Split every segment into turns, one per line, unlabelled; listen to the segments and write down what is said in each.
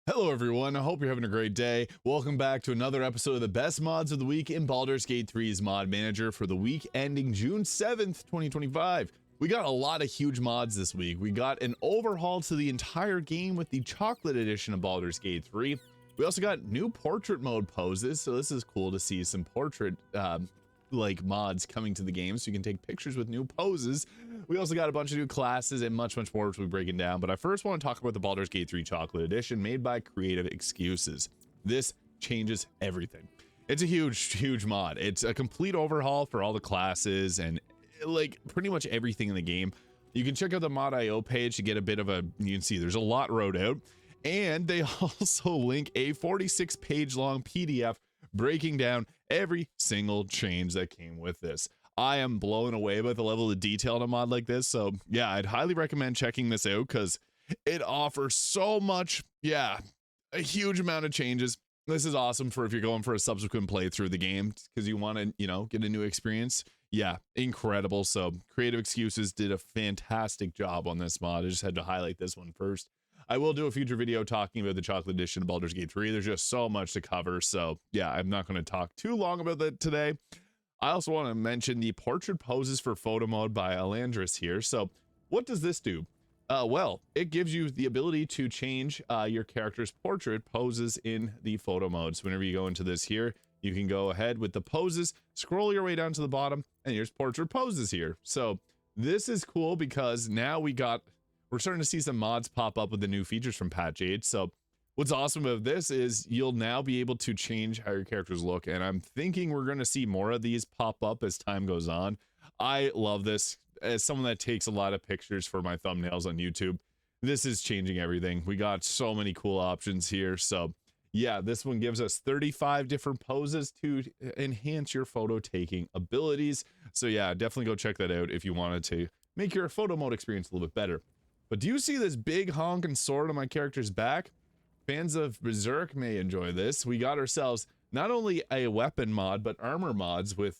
Hello everyone, I hope you're having a great day. Welcome back to another episode of the best mods of the week in Baldur's Gate 3's Mod Manager for the week ending June 7th, 2025. We got a lot of huge mods this week. We got an overhaul to the entire game with the Chocolate Edition of Baldur's Gate 3. We also got new portrait mode poses, so this is cool to see some portrait mods coming to the game so you can take pictures with new poses. We also got a bunch of new classes and much more which we'll be breaking down, but I first want to talk about the Baldur's Gate 3 Chocolate Edition made by Creative Excuses. This changes everything. It's a huge mod. It's a complete overhaul for all the classes and like pretty much everything in the game. You can check out the mod.io page to get a bit of you can see there's a lot wrote out, and they also link a 46-page long PDF breaking down every single change that came with this. I am blown away by the level of detail in a mod like this. So yeah, I'd highly recommend checking this out because it offers so much. Yeah, a huge amount of changes. This is awesome for if you're going for a subsequent playthrough of the game because you want to, get a new experience. Yeah, incredible. So Creative Excuses did a fantastic job on this mod. I just had to highlight this one first. I will do a future video talking about the Chocolate Edition of Baldur's Gate 3. There's just so much to cover. So yeah, I'm not going to talk too long about that today. I also want to mention the portrait poses for photo mode by Alandris here. So what does this do? Well, it gives you the ability to change your character's portrait poses in the photo mode. So whenever you go into this here, you can go ahead with the poses, scroll your way down to the bottom, and here's portrait poses here. So this is cool because now we're starting to see some mods pop up with the new features from Patch 8. So what's awesome about this is you'll now be able to change how your characters look, and I'm thinking we're going to see more of these pop up as time goes on. I love this. As someone that takes a lot of pictures for my thumbnails on YouTube, this is changing everything. We got so many cool options here. So yeah, this one gives us 35 different poses to enhance your photo taking abilities. So yeah, definitely go check that out if you wanted to make your photo mode experience a little bit better. But do you see this big honking sword on my character's back? Fans of Berserk may enjoy this. We got ourselves not only a weapon mod, but armor mods with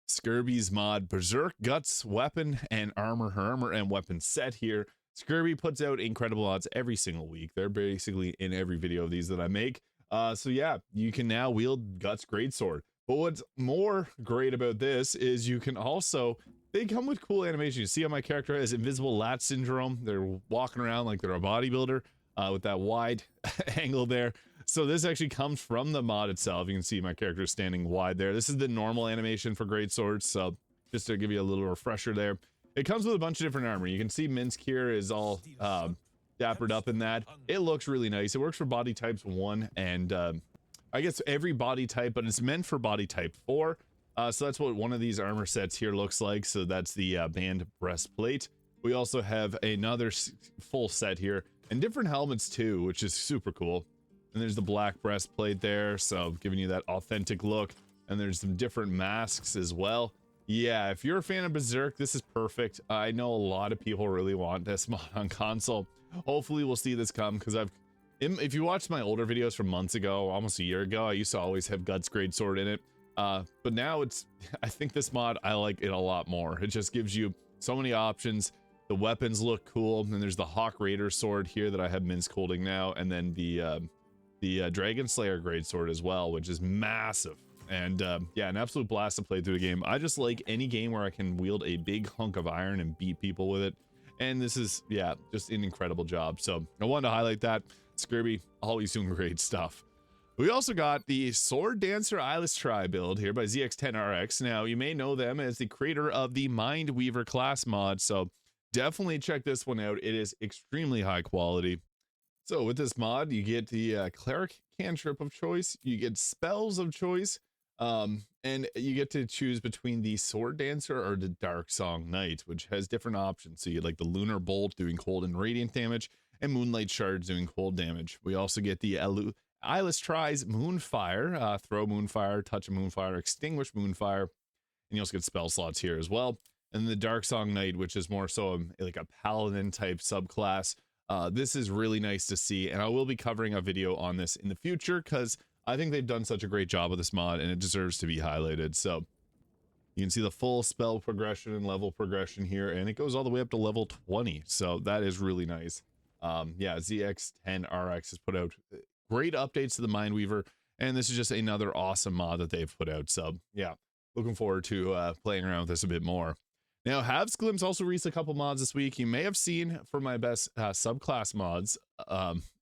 Skirby's mod, Berserk Guts weapon and armor and weapon set here. Skirby puts out incredible mods every single week. They're basically in every video of these that I make. So yeah, you can now wield Guts Greatsword. But what's more great about this is you can also, they come with cool animations. You see how my character has invisible lat syndrome. They're walking around like they're a bodybuilder with that wide angle there. So this actually comes from the mod itself. You can see my character standing wide there. This is the normal animation for greatswords. So just to give you a little refresher there, it comes with a bunch of different armor. You can see Minsk here is all dappered up in that. It looks really nice. It works for body types 1 and I guess every body type, but it's meant for body type 4. So that's what one of these armor sets here looks like. So that's the band breastplate. We also have another full set here and different helmets too, which is super cool. And there's the black breastplate there, so giving you that authentic look. And there's some different masks as well. Yeah, if you're a fan of Berserk, this is perfect. I know a lot of people really want this mod on console. Hopefully we'll see this come because if you watched my older videos from months ago, almost a year ago, I used to always have Guts Greatsword in it. But now I think this mod, I like it a lot more. It just gives you so many options. The weapons look cool. And then there's the Hawk Raider sword here that I have Minsk holding now. And then the Dragon Slayer Greatsword as well, which is massive. And yeah, an absolute blast to play through the game. I just like any game where I can wield a big hunk of iron and beat people with it. And this is, yeah, just an incredible job. So I wanted to highlight that. Skirby, always doing great stuff. We also got the Sword Dancer Ylustri build here by ZX10RX. Now, you may know them as the creator of the Mind Weaver class mod, so definitely check this one out. It is extremely high quality. So with this mod, you get the Cleric cantrip of choice, you get spells of choice, and you get to choose between the Sword Dancer or the Dark Song Knight, which has different options. So you get like the Lunar Bolt doing cold and radiant damage, and Moonlight Shards doing cold damage. We also get the Ylustri's Moonfire, throw Moonfire, touch a Moonfire, extinguish Moonfire, and you also get spell slots here as well. And the Dark Song Knight, which is more so like a paladin type subclass. This is really nice to see, and I will be covering a video on this in the future because I think they've done such a great job with this mod and it deserves to be highlighted. So you can see the full spell progression and level progression here, and it goes all the way up to level 20. So that is really nice. Yeah, ZX10RX has put out great updates to the Mindweaver, and this is just another awesome mod that they've put out. So yeah, looking forward to playing around with this a bit more. Now, Havs Glimpse also released a couple mods this week. You may have seen for my best subclass mods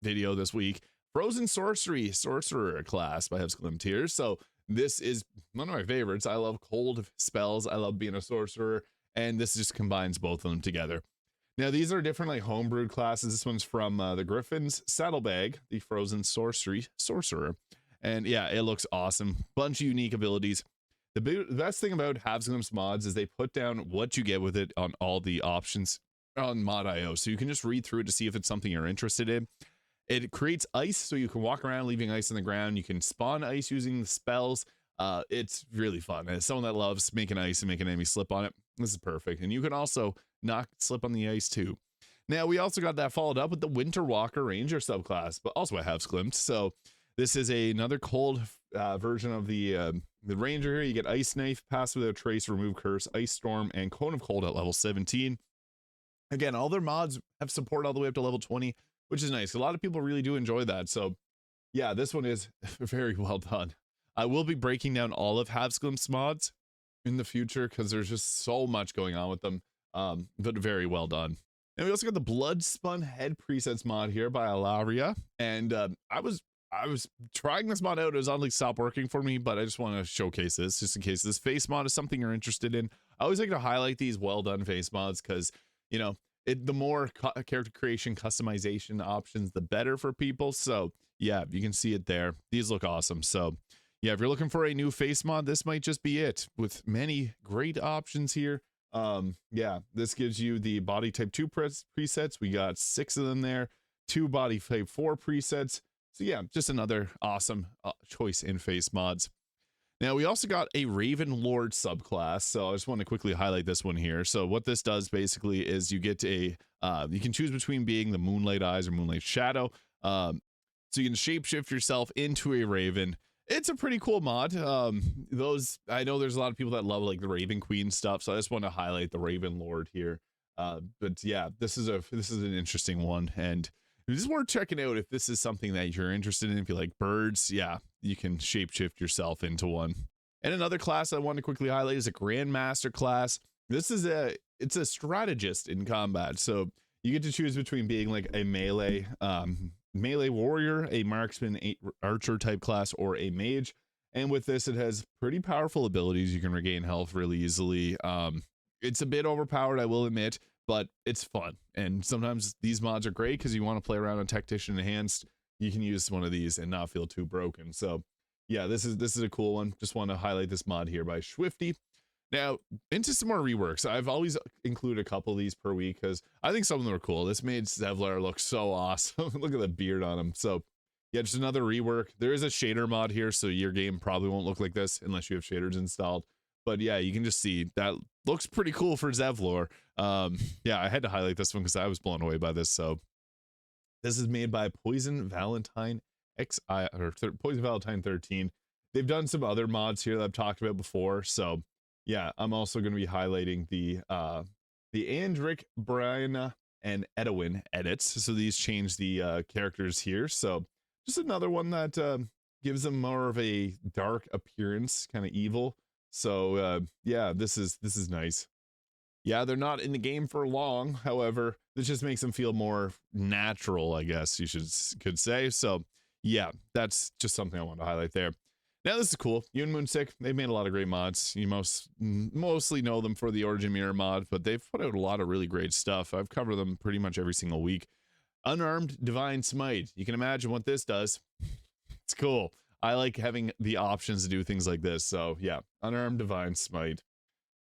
video this week, Frozen Sorcerer class by Havs Glimpse here. So this is one of my favorites. I love cold spells. I love being a sorcerer, and this just combines both of them together. Now, these are different like homebrewed classes. This one's from the Griffin's Saddlebag, the Frozen Sorcerer. And yeah, it looks awesome. Bunch of unique abilities. The best thing about Havs Glimpse mods is they put down what you get with it on all the options on Mod.io. So you can just read through it to see if it's something you're interested in. It creates ice, so you can walk around leaving ice on the ground. You can spawn ice using the spells. It's really fun. As someone that loves making ice and making an enemy slip on it, this is perfect. And you can also not slip on the ice too. Now, we also got that followed up with the Winter Walker Ranger subclass, but also a Havs Glimpse. So this is another cold version of the Ranger here. You get Ice Knife, Pass Without Trace, Remove Curse, Ice Storm, and Cone of Cold at level 17. Again, all their mods have support all the way up to level 20, which is nice. A lot of people really do enjoy that. So yeah, this one is very well done. I will be breaking down all of Havs Glimpse mods in the future because there's just so much going on with them, but very well done. And we also got the Bloodspun Head Presets mod here by Alaria. And I was trying this mod out. It was oddly stopped working for me, but I just want to showcase this just in case this face mod is something you're interested in. I always like to highlight these well done face mods because, you know, the more character creation customization options, the better for people. So yeah, you can see it there. These look awesome. So yeah, if you're looking for a new face mod, this might just be it, with many great options here. Yeah, this gives you the body type 2 presets. We got 6 of them there, 2 body type 4 presets. So yeah, just another awesome choice in face mods. Now, we also got a Raven Lord subclass, so I just want to quickly highlight this one here. So what this does basically is you get you can choose between being the Moonlight Eyes or Moonlight Shadow. So you can shapeshift yourself into a Raven. It's a pretty cool mod. I know there's a lot of people that love like the Raven Queen stuff, so I just want to highlight the Raven Lord here. But yeah, this is an interesting one, and this is worth checking out if this is something that you're interested in. If you like birds, yeah, you can shapeshift yourself into one. And another class I want to quickly highlight is a Grandmaster class. This is it's a strategist in combat. So you get to choose between being like a melee warrior, a marksman, archer type class, or a mage. And with this, it has pretty powerful abilities. You can regain health really easily. It's a bit overpowered, I will admit, but it's fun. And sometimes these mods are great because you want to play around on Tactician Enhanced. You can use one of these and not feel too broken. So yeah, this is a cool one. Just want to highlight this mod here by Swifty. Now, into some more reworks. I've always included a couple of these per week because I think some of them are cool. This made Zevlor look so awesome. Look at the beard on him. So yeah, just another rework. There is a shader mod here, so your game probably won't look like this unless you have shaders installed. But yeah, you can just see that looks pretty cool for Zevlor. Yeah, I had to highlight this one because I was blown away by this. So this is made by Poison Valentine Poison Valentine 13. They've done some other mods here that I've talked about before. So yeah, I'm also going to be highlighting the Andric, Brianna, and Edwin edits. So these change the characters here. So just another one that gives them more of a dark appearance, kind of evil. So yeah, this is nice. Yeah, they're not in the game for long. However, this just makes them feel more natural, I guess you could say. So yeah, that's just something I want to highlight there. Now this is cool. Yoon Moonsik, they've made a lot of great mods. You mostly know them for the Origin Mirror mod, but they've put out a lot of really great stuff. I've covered them pretty much every single week. Unarmed Divine Smite. You can imagine what this does. It's cool. I like having the options to do things like this. So yeah, Unarmed Divine Smite.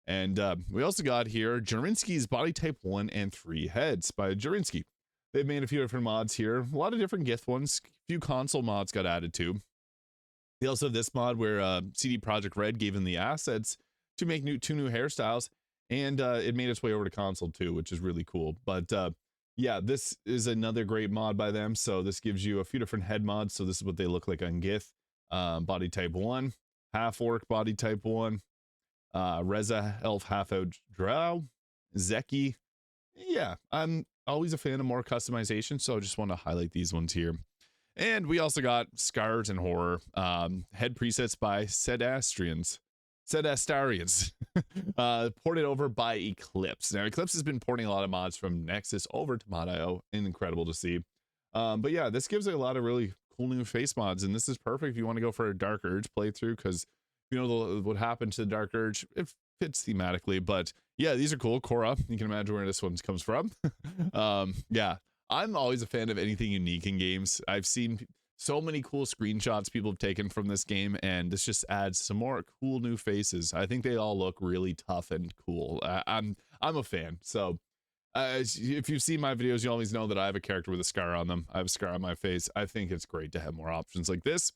And we also got here Jurinsky's Body Type 1 and 3 Heads by Jurinsky. They've made a few different mods here. A lot of different Gith ones. A few console mods got added too. They also have this mod where CD Projekt Red gave them the assets to make two new hairstyles, and it made its way over to console too, which is really cool. But yeah, this is another great mod by them. So this gives you a few different head mods. So this is what they look like on Gith. Body Type 1, Half Orc Body Type 1, Reza Elf Half Out Drow, Zeki. Yeah, always a fan of more customization, so I just want to highlight these ones here. And we also got Scars and Horror, head presets by Sedastrians. Ported over by Eclipse. Now, Eclipse has been porting a lot of mods from Nexus over to Mod.io, and incredible to see. But yeah, this gives a lot of really cool new face mods, and this is perfect if you want to go for a Dark Urge playthrough, because you know what happened to the Dark Urge. It fits thematically, but yeah, these are cool. Korra, you can imagine where this one comes from. Yeah, I'm always a fan of anything unique in games. I've seen so many cool screenshots people have taken from this game, and this just adds some more cool new faces. I think they all look really tough and cool. I'm a fan. So if you've seen my videos, you always know that I have a character with a scar on them. I have a scar on my face. I think it's great to have more options like this.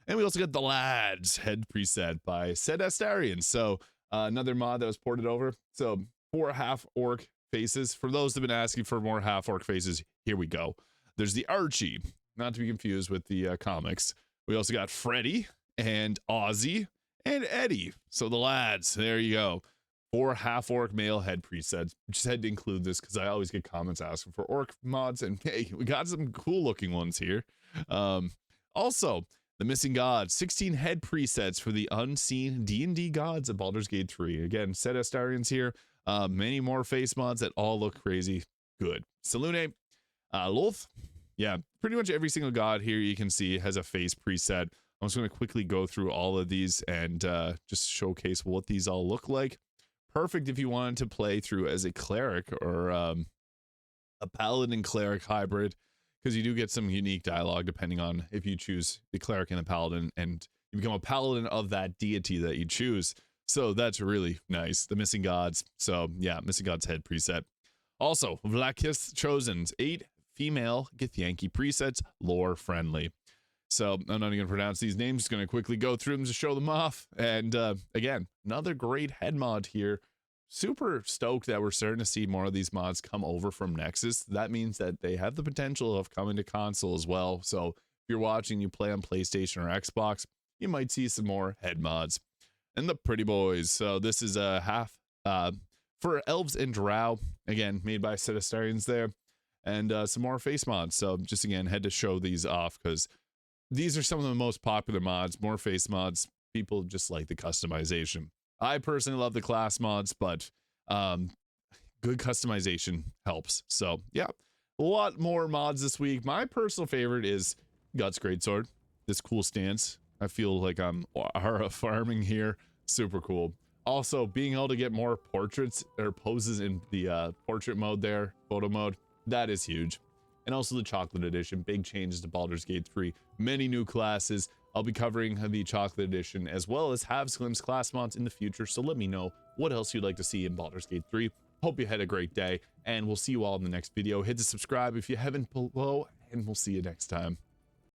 And we also got the Lads head preset by Sedastarian. So another mod that was ported over. So 4 half-orc faces. For those that have been asking for more half-orc faces, here we go. There's the Archie, not to be confused with the comics. We also got Freddy and Ozzy and Eddie. So the Lads, there you go. 4 half-orc male head presets. Just had to include this because I always get comments asking for orc mods, and hey, we got some cool-looking ones here. Also, the Missing Gods, 16 head presets for the unseen D&D gods of Baldur's Gate 3. Again, Sedastarians here. Many more face mods that all look crazy good. Selune, Lolth. Yeah, pretty much every single god here you can see has a face preset. I'm just going to quickly go through all of these and just showcase what these all look like. Perfect if you wanted to play through as a cleric or a paladin cleric hybrid, because you do get some unique dialogue depending on if you choose the cleric and the paladin, and you become a paladin of that deity that you choose. So that's really nice. The Missing Gods. So yeah, Missing Gods head preset. Also, Vlaakith's Chosen's 8 female Githyanki presets, lore friendly. So I'm not even gonna pronounce these names, just gonna quickly go through them to show them off. And again, another great head mod here. Super stoked that we're starting to see more of these mods come over from Nexus. That means that they have the potential of coming to console as well. So if you're watching, you play on PlayStation or Xbox, you might see some more head mods. And the Pretty Boys. So this is a half for elves and drow, again made by Sedastarians there, and some more face mods. So just again had to show these off because these are some of the most popular mods. More face mods. People just like the customization. I personally love the class mods, but good customization helps. So yeah, a lot more mods this week. My personal favorite is Guts Greatsword. This cool stance. I feel like I'm farming here. Super cool. Also, being able to get more portraits or poses in the portrait mode there, photo mode, that is huge. And also the Chocolate Edition, big changes to Baldur's Gate 3, many new classes. I'll be covering the Chocolate Edition as well as Havsglim's class mods in the future, so let me know what else you'd like to see in Baldur's Gate 3. Hope you had a great day, and we'll see you all in the next video. Hit the subscribe if you haven't below, and we'll see you next time.